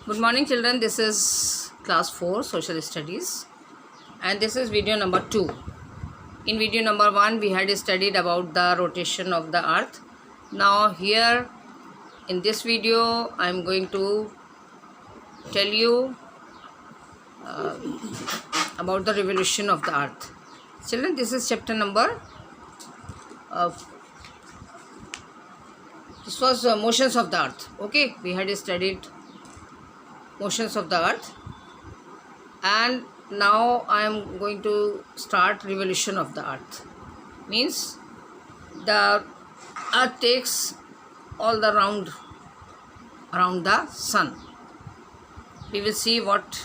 Good morning children, this is class 4 social studies and this is video number 2. In video number 1 we had studied about the rotation of the earth. Now here in this video I am going to tell you about the revolution of the earth. Children, this is chapter number this was motions of the earth. Okay, we had studied motions of the earth and now I am going to start revolution of the earth. Means the earth takes all the round around the sun. We will see what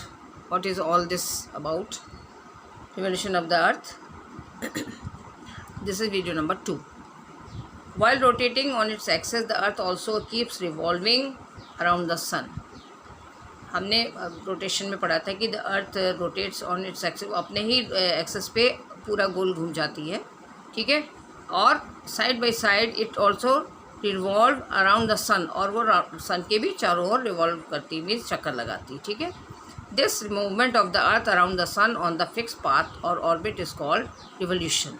is all this about. Revolution of the earth. This is video number 2. While rotating on its axis, the earth also keeps revolving around the sun. हमने rotation में पढ़ा था कि the earth rotates on its axis, अपने ही axis पे पूरा गोल घूम जाती है. ठीक है. और side by side it also revolve around the sun, और वो सन के भी चारों ओर रिवॉल्व करती, मीन्स चक्कर लगाती. ठीक है. This movement of the earth around the sun on the fix path और ऑर्बिट इज कॉल्ड रिवोल्यूशन.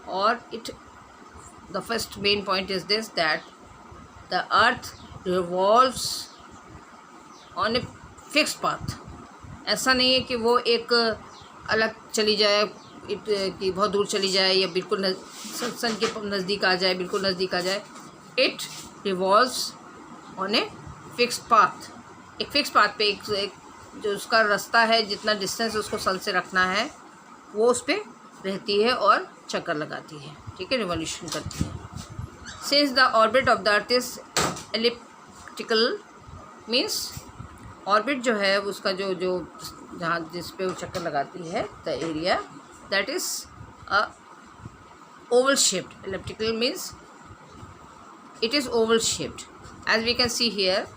और it the first main point is this that the earth revolves on a fix path. ऐसा नहीं है कि वो एक अलग चली जाए, कि बहुत दूर चली जाए या बिल्कुल सन के नज़दीक आ जाए, बिल्कुल नज़दीक आ जाए. It revolves on a fix path. एक फिक्स पाथ पे एक जो उसका रास्ता है, जितना डिस्टेंस उसको सन से रखना है वो उस पर रहती है और चक्कर लगाती है. ठीक है. रिवॉल्यूशन करती है. Since the orbit of the earth is elliptical, means orbit जो है उसका जो जहाँ जिस पे वो चक्कर लगाती है, the area that is a oval shaped. Elliptical means it is oval shaped. As we can see here,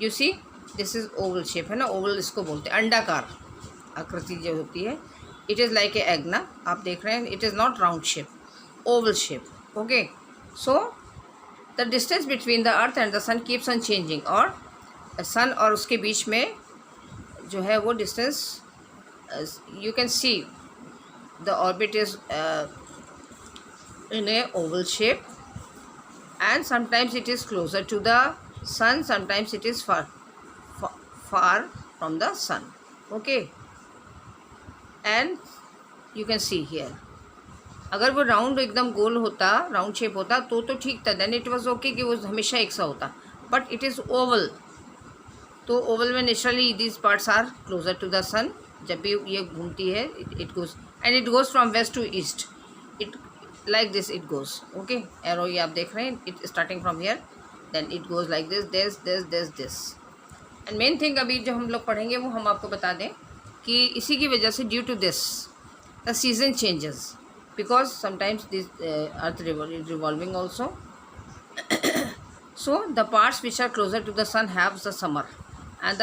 you see this is oval shape, है ना. ओवल इसको बोलते हैं, अंडाकार आकृति जो होती है. It is like a egg ना, आप देख रहे हैं. It is not round shape, oval shape. Okay. So the distance between the earth and the sun keeps on changing. और सन और उसके बीच में जो है वो distance, you can see the orbit is in a oval shape and sometimes it is closer to the sun, sometimes it is far from the sun. Okay, and you can see here, अगर वो round एकदम गोल होता, round shape होता तो ठीक था, then it was okay कि वो हमेशा एक सा होता. बट इट इज़ ओवल, तो ओवल में naturally these parts are closer to the sun. जब भी ये घूमती है it goes and it goes from west to east. It like this it goes. Okay, arrow ये आप देख रहे हैं, it starting from here, then it goes like this. and main thing अभी जो हम लोग पढ़ेंगे वो हम आपको बता दें कि इसी की वजह से due to this the season changes, because sometimes this earth revolving also. So the parts which are closer to the sun have the summer, and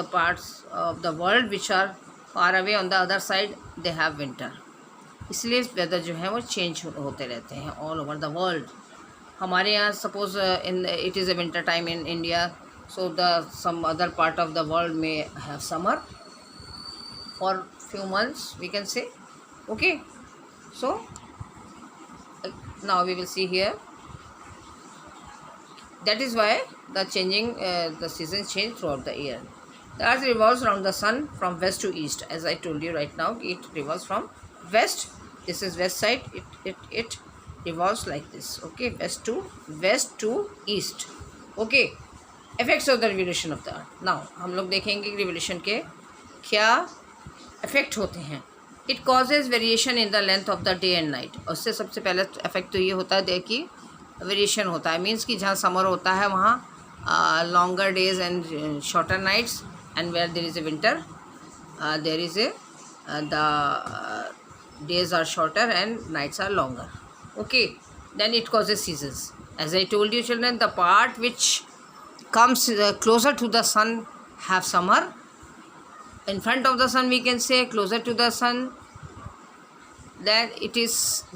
the parts of the world which are far away on the other side they have winter. इसलिए weather जो है वो change होते रहते हैं all over the world. हमारे यहाँ suppose in it is a winter time in India, so the some other part of the world में have summer for few months we can say. Okay. So now we will see here, that is why the changing the seasons change throughout the year. The earth revolves around the sun from west to east. As I told you right now, it revolves from west. This is west side. It revolves like this. Okay, west to east. Okay, effects of the revolution of the earth. Now हम लोग देखेंगे कि revolution के क्या effect होते हैं. It causes variation in the length of the day and night. उससे सबसे पहले effect तो ये होता है कि वेरिएशन होता है. मीन्स कि जहाँ समर होता है वहाँ longer days and shorter nights, and where there is a winter there is a the days are shorter and nights are longer. Okay, then it causes seasons. As I told you children, the part which comes closer to the sun have summer. In front of the sun we can say closer to the sun, then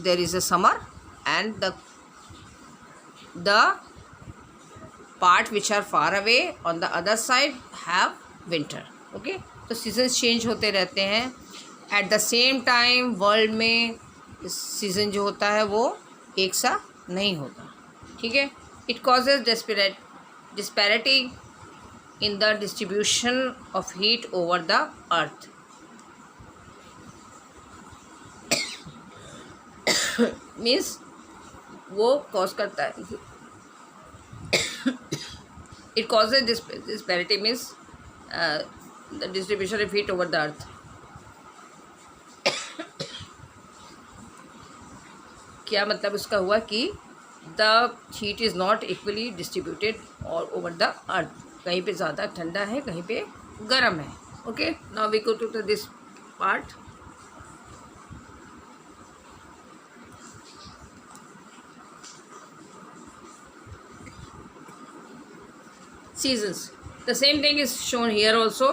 there is a summer, and the part which are far away on the other side have winter. Okay, तो seasons change होते रहते हैं. At the same time world में season जो होता है वो एक सा नहीं होता. ठीक है. It causes disparity in the distribution of heat over the earth. Means वो cause करता है. It causes disparity means the distribution of heat over the earth. क्या मतलब उसका हुआ कि the heat is not equally distributed all over the earth. कहीं पे ज़्यादा ठंडा है, कहीं पे गर्म है. Okay, now we go to this part. Seasons. The same thing is shown here also.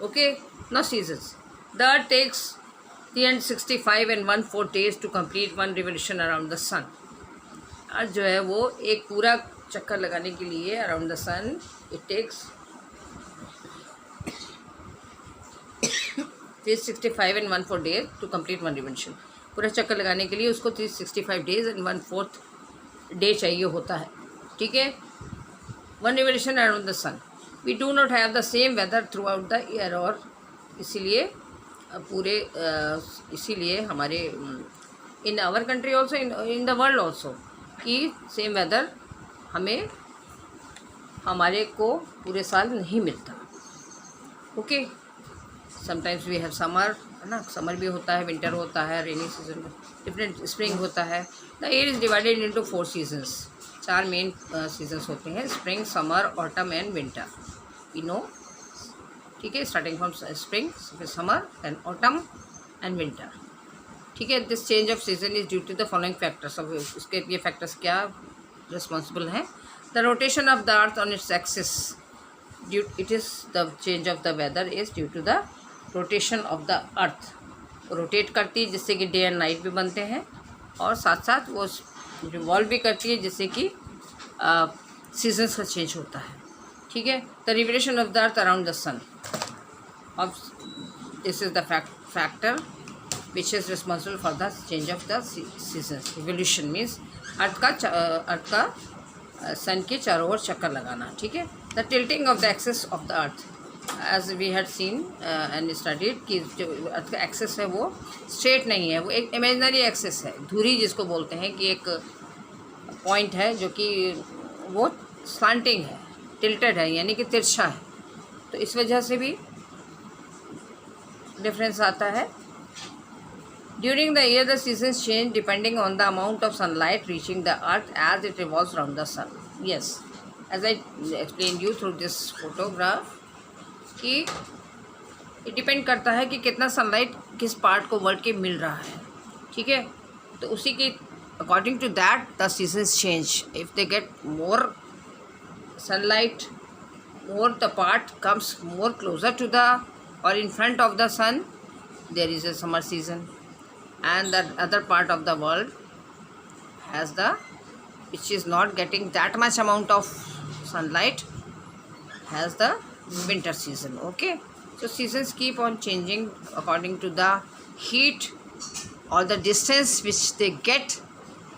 Okay, now seasons. The Earth takes 365 and 1/4 days to complete one revolution around the sun. Earth जो है वो एक पूरा चक्कर लगाने के लिए around the sun it takes 365 and 1/4 days to complete one revolution. पूरा चक्कर लगाने के लिए उसको 365 days and 1/4 डे चाहिए होता है. ठीक है. One revolution around the sun. We do not have the same weather throughout the year. और इसीलिए हमारे in our country also in the world also कि सेम वेदर हमारे को पूरे साल नहीं मिलता. Okay, sometimes we have summer, है ना. समर भी होता है, विंटर होता है, रेनी सीजन में डिफरेंट, स्प्रिंग होता है. The year is divided into 4 seasons. 4 main seasons होते हैं, spring, summer, autumn and winter. We know. ठीक है, starting from spring, summer and autumn and winter. ठीक है. This change of season is due to the following factors. अब उसके ये factors क्या रिस्पॉन्सिबल हैं? The rotation of the earth on its axis. It is the change of the weather is due to the rotation of the earth. Rotate करती है जिससे कि day and night भी बनते हैं, और साथ साथ वो रिवॉल्व भी करती है जिससे कि सीजन्स का चेंज होता है. ठीक है. The revolution of the earth around the sun. अब this is the factor which is responsible for the change of the seasons. Revolution means earth का सन के चारों ओर चक्कर लगाना. ठीक है. The tilting of the axis of the earth as we had seen and studied कि जो अर्थ का एक्सेस है वो स्ट्रेट नहीं है, वो एक इमेजिनरी एक्सेस है. धुरी जिसको बोलते हैं कि एक पॉइंट है जो कि वो स्लांटिंग है, टिल्टेड है, यानी कि तिरछा है. तो इस वजह से भी डिफरेंस आता है. During the year, the seasons change depending on the amount of sunlight reaching the earth as it revolves around the sun. Yes, as I explained you through this photograph, कि it depend करता है कि कितना sunlight किस part को world के मिल रहा है. ठीक है. तो उसी के according to that the seasons change. If they get more sunlight, more the part comes more closer to the or in front of the sun, there is a summer season. And the other part of the world has which is not getting that much amount of sunlight, has the winter season. Okay, so seasons keep on changing according to the heat or the distance which they get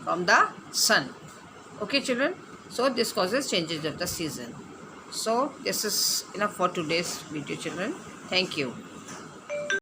from the sun. Okay children, so this causes changes of the season. So this is enough for today's video children. Thank you.